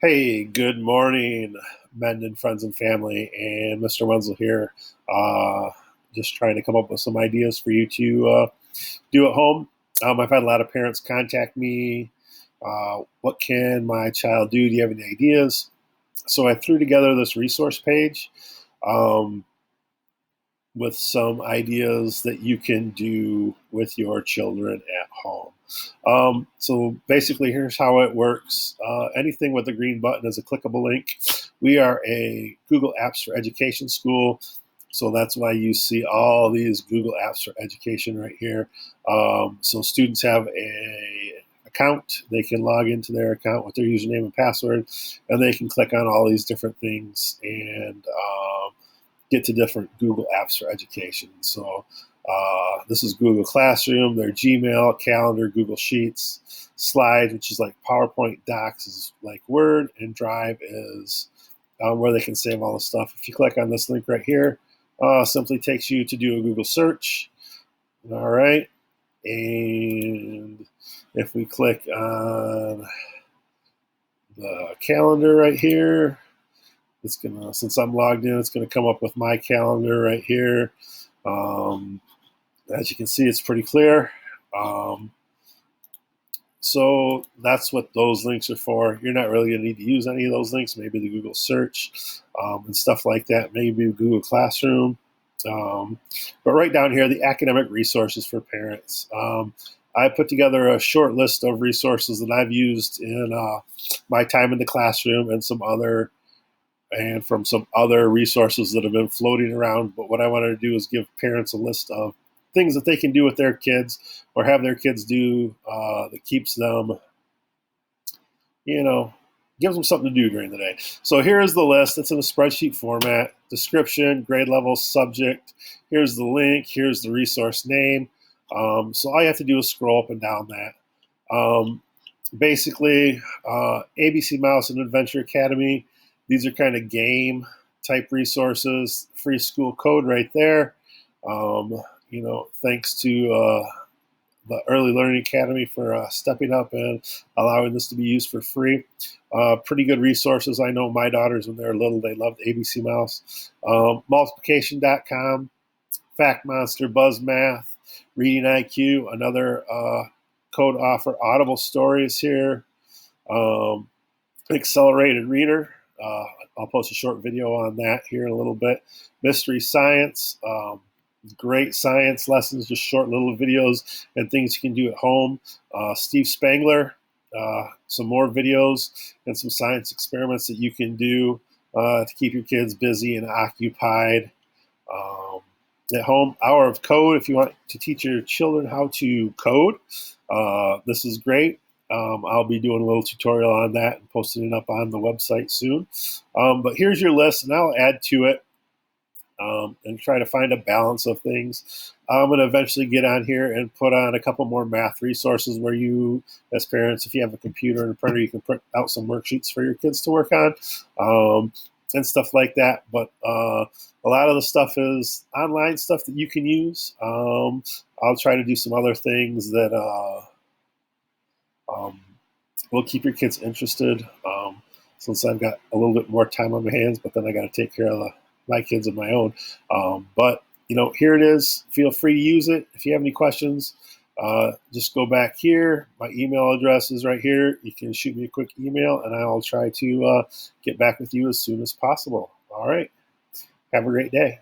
Hey, good morning, Mendon friends and family, and Mr. Wenzel here. Uh, just trying to come up with some ideas for you to do at home. I've had a lot of parents contact me. What can my child do? Do you have any ideas? So I threw together this resource page um, with some ideas that you can do with your children at home. So basically, here's how it works. Anything with a green button is a clickable link. We are a Google Apps for Education school, so that's why you see all these Google Apps for Education right here. So students have a account. They can log into their account with their username and password, and they can click on all these different things and get to different Google Apps for Education. So this is Google Classroom, their Gmail, Calendar, Google Sheets, Slides, which is like PowerPoint, Docs is like Word, and Drive is where they can save all the stuff. If you click on this link right here, simply takes you to do a Google search. All right. And if we click on the calendar right here, it's gonna, since I'm logged in, it's gonna come up with my calendar right here. Um, as you can see, it's pretty clear. Um, so that's what those links are for. You're not really gonna need to use any of those links. Maybe the Google search and stuff like that. Maybe Google Classroom. But right down here, the academic resources for parents. I put together a short list of resources that I've used in my time in the classroom and from some other resources that have been floating around. But what I wanted to do is give parents a list of things that they can do with their kids or have their kids do that keeps them, you know, gives them something to do during the day. So here's the list. It's in a spreadsheet format. Description, grade level, subject. Here's the link. Here's the resource name. So all you have to do is scroll up and down that. Basically, ABC Mouse and Adventure Academy. These are kind of game type resources. Free school code right there. Thanks to the Early Learning Academy for stepping up and allowing this to be used for free. Pretty good resources. I know my daughters, when they were little, they loved ABC Mouse. Multiplication.com, Fact Monster, Buzz Math, Reading IQ, another code offer. Audible Stories here. Accelerated Reader. I'll post a short video on that here in a little bit. Mystery Science. Great science lessons, just short little videos and things you can do at home. Steve Spangler, some more videos and some science experiments that you can do to keep your kids busy and occupied at home. Hour of Code, if you want to teach your children how to code, this is great. I'll be doing a little tutorial on that and posting it up on the website soon. But here's your list, and I'll add to it. And try to find a balance of things. I'm going to eventually get on here and put on a couple more math resources where you, as parents, if you have a computer and a printer, you can print out some worksheets for your kids to work on and stuff like that. But a lot of the stuff is online stuff that you can use. I'll try to do some other things that will keep your kids interested since I've got a little bit more time on my hands, but then I got to take care of my kids of my own. But here it is. Feel free to use it. If you have any questions, just go back here. My email address is right here. You can shoot me a quick email, and I'll try to get back with you as soon as possible. All right. Have a great day.